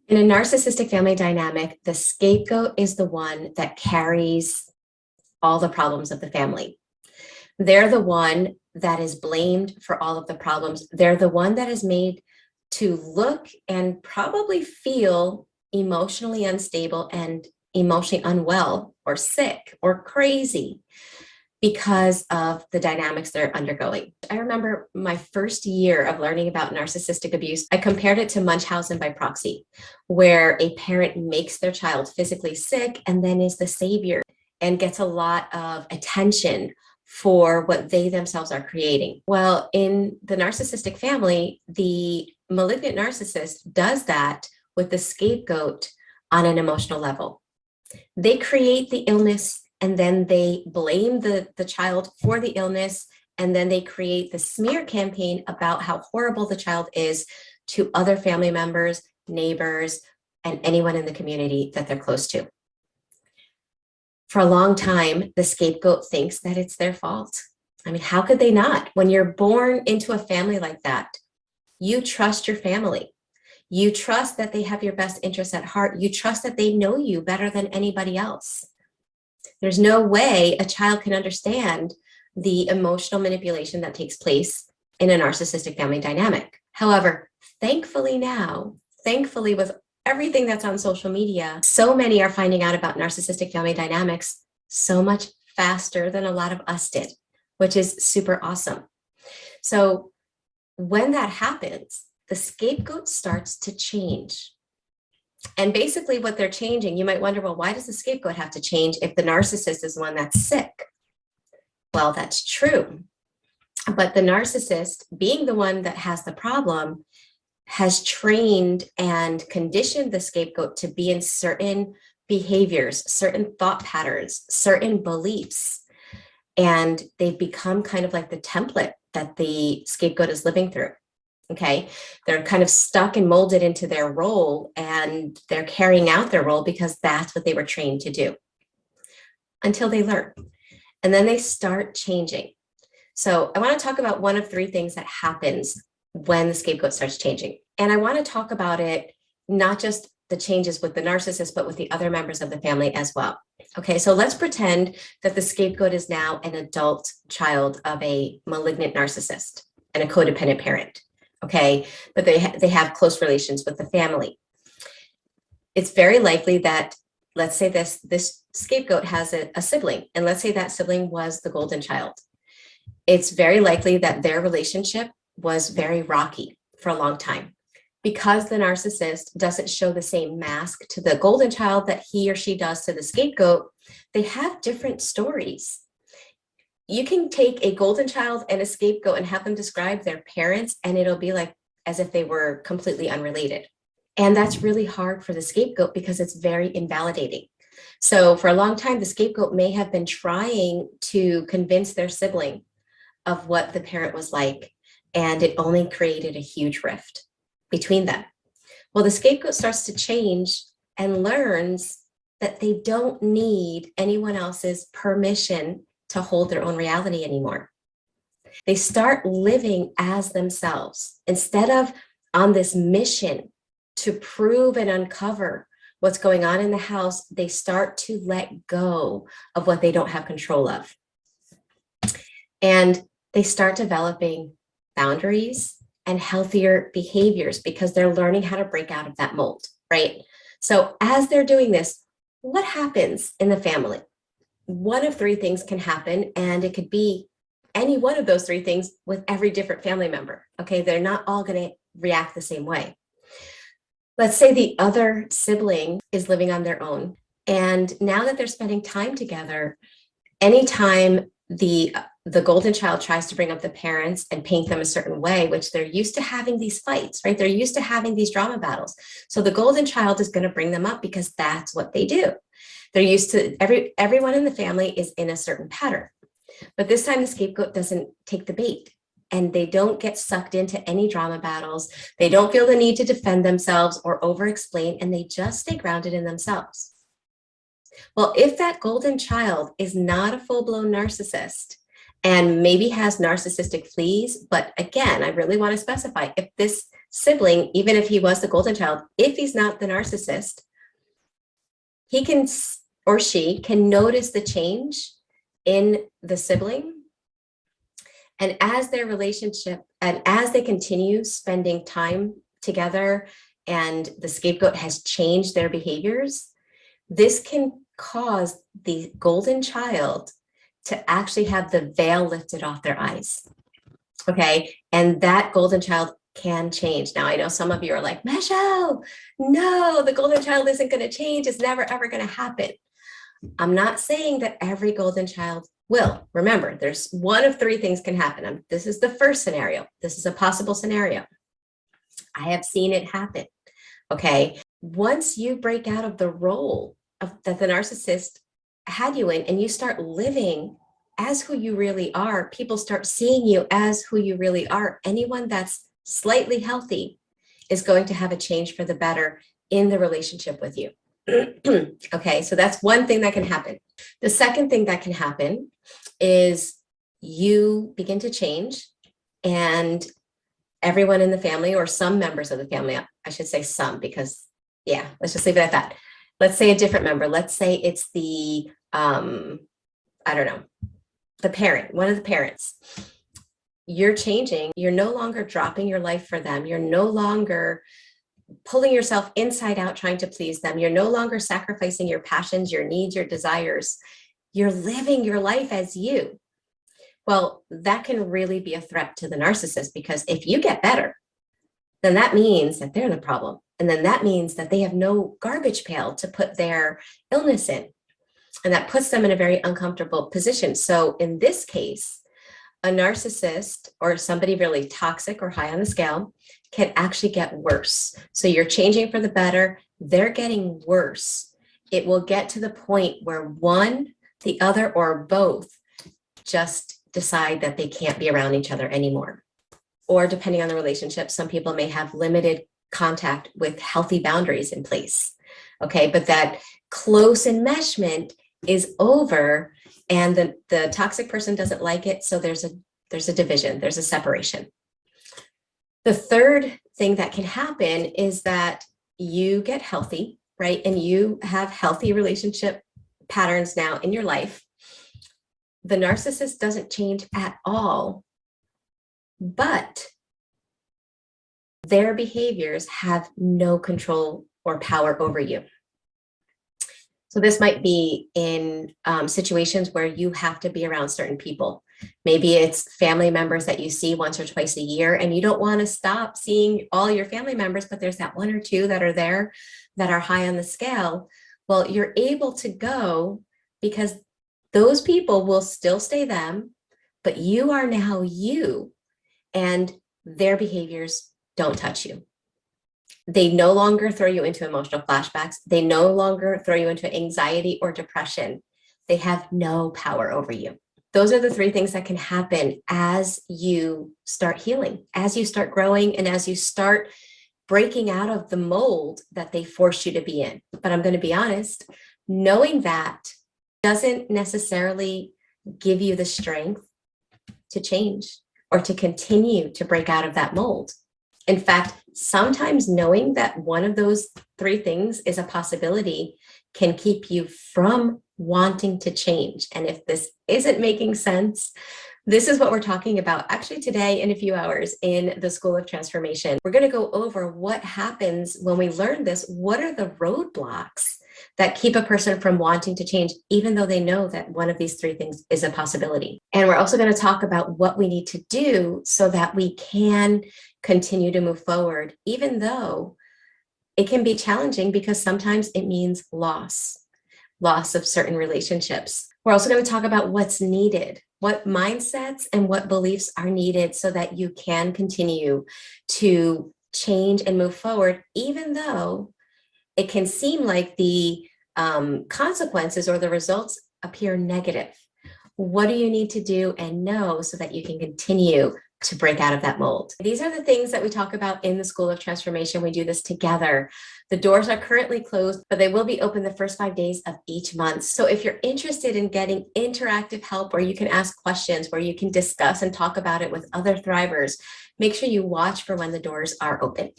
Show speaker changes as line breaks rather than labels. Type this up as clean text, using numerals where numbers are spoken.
In a narcissistic family dynamic, the scapegoat is the one that carries all the problems of the family. They're the one that is blamed for all of the problems. They're the one that is made to look and probably feel emotionally unstable and emotionally unwell or sick or crazy because of the dynamics they're undergoing. I remember my first year of learning about narcissistic abuse, I compared it to Munchausen by proxy, where a parent makes their child physically sick and then is the savior and gets a lot of attention for what they themselves are creating. Well, in the narcissistic family, the malignant narcissist does that with the scapegoat on an emotional level. They create the illness and then they blame the child for the illness, and then they create the smear campaign about how horrible the child is to other family members, neighbors, and anyone in the community that they're close to. For a long time, the scapegoat thinks that it's their fault. I mean, how could they not? When you're born into a family like that, you trust your family. You trust that they have your best interests at heart. You trust that they know you better than anybody else. There's no way a child can understand the emotional manipulation that takes place in a narcissistic family dynamic. However, thankfully with everything that's on social media, so many are finding out about narcissistic family dynamics so much faster than a lot of us did, which is super awesome. So when that happens, the scapegoat starts to change. And basically what they're changing, you might wonder, well, why does the scapegoat have to change if the narcissist is the one that's sick? Well, that's true. But the narcissist, being the one that has the problem, has trained and conditioned the scapegoat to be in certain behaviors, certain thought patterns, certain beliefs. And they've become kind of like the template that the scapegoat is living through. Okay, they're kind of stuck and molded into their role, and they're carrying out their role because that's what they were trained to do until they learn. And then they start changing. So I want to talk about one of three things that happens when the scapegoat starts changing. And I want to talk about it, not just the changes with the narcissist, but with the other members of the family as well. Okay, so let's pretend that the scapegoat is now an adult child of a malignant narcissist and a codependent parent. Okay, but they have close relations with the family. It's very likely that, let's say this scapegoat has a sibling, and let's say that sibling was the golden child. It's very likely that their relationship was very rocky for a long time because the narcissist doesn't show the same mask to the golden child that he or she does to the scapegoat. They have different stories. You can take a golden child and a scapegoat and have them describe their parents, and it'll be like as if they were completely unrelated. And that's really hard for the scapegoat because it's very invalidating. So for a long time, the scapegoat may have been trying to convince their sibling of what the parent was like, and it only created a huge rift between them. Well, the scapegoat starts to change and learns that they don't need anyone else's permission to hold their own reality anymore. They start living as themselves. Instead of on this mission to prove and uncover what's going on in the house, they start to let go of what they don't have control of. And they start developing boundaries and healthier behaviors because they're learning how to break out of that mold, right? So as they're doing this, what happens in the family? One of three things can happen, and it could be any one of those three things with every different family member. Okay, they're not all going to react the same way. Let's say the other sibling is living on their own, and now that they're spending time together, anytime the golden child tries to bring up the parents and paint them a certain way, which they're used to having these fights, right? They're used to having these drama battles. So the golden child is going to bring them up because that's what they do. They're used to, everyone in the family is in a certain pattern. But this time the scapegoat doesn't take the bait, and they don't get sucked into any drama battles. They don't feel the need to defend themselves or over-explain, and they just stay grounded in themselves. Well, if that golden child is not a full-blown narcissist and maybe has narcissistic fleas. But again, I really want to specify, if this sibling, even if he was the golden child, if he's not the narcissist, he can, or she can, notice the change in the sibling. And as their relationship, and as they continue spending time together and the scapegoat has changed their behaviors, this can cause the golden child to actually have the veil lifted off their eyes. Okay. And that golden child can change. Now, I know some of you are like, Michele, no, the golden child isn't going to change. It's never, ever going to happen. I'm not saying that every golden child will. Remember, there's one of three things can happen. This is the first scenario. This is a possible scenario. I have seen it happen. Okay. Once you break out of the role that the narcissist had you in, and you start living as who you really are, people start seeing you as who you really are. Anyone that's slightly healthy is going to have a change for the better in the relationship with you. Okay, so that's one thing that can happen. The second thing that can happen is you begin to change, and everyone in the family, or some members of the family, I should say some, because yeah, let's just leave it at that. Let's say a different member. Let's say it's the, I don't know, the parent, one of the parents. You're changing. You're no longer dropping your life for them. You're no longer pulling yourself inside out trying to please them. You're no longer sacrificing your passions, your needs, your desires. You're living your life as you. Well, that can really be a threat to the narcissist, because if you get better, then that means that they're the problem. And then that means that they have no garbage pail to put their illness in. And that puts them in a very uncomfortable position. So in this case, a narcissist or somebody really toxic or high on the scale can actually get worse. So you're changing for the better, they're getting worse. It will get to the point where one, the other, or both just decide that they can't be around each other anymore. Or depending on the relationship, some people may have limited contact with healthy boundaries in place. Okay, but that close enmeshment is over, and the toxic person doesn't like it. So there's a division, there's a separation. The third thing that can happen is that you get healthy, right? And you have healthy relationship patterns now in your life. The narcissist doesn't change at all, but their behaviors have no control or power over you. So this might be in situations where you have to be around certain people. Maybe it's family members that you see once or twice a year, and you don't want to stop seeing all your family members, but there's that one or two that are there that are high on the scale. Well, you're able to go because those people will still stay them, but you are now you, and their behaviors don't touch you. They no longer throw you into emotional flashbacks. They no longer throw you into anxiety or depression. They have no power over you. Those are the three things that can happen as you start healing, as you start growing, and as you start breaking out of the mold that they forced you to be in. But I'm going to be honest, knowing that doesn't necessarily give you the strength to change or to continue to break out of that mold. In fact, sometimes knowing that one of those three things is a possibility can keep you from wanting to change. And if this isn't making sense, this is what we're talking about actually today in a few hours in the School of Transformation. We're going to go over what happens when we learn this. What are the roadblocks that keep a person from wanting to change, even though they know that one of these three things is a possibility? And we're also going to talk about what we need to do so that we can continue to move forward, even though it can be challenging, because sometimes it means loss of certain relationships. We're also going to talk about what's needed, what mindsets and what beliefs are needed so that you can continue to change and move forward, even though it can seem like the consequences or the results appear negative. What do you need to do and know so that you can continue to break out of that mold. These are the things that we talk about in the School of Transformation. We do this together. The doors are currently closed, but they will be open the first 5 days of each month. So if you're interested in getting interactive help where you can ask questions, where you can discuss and talk about it with other thrivers, make sure you watch for when the doors are open.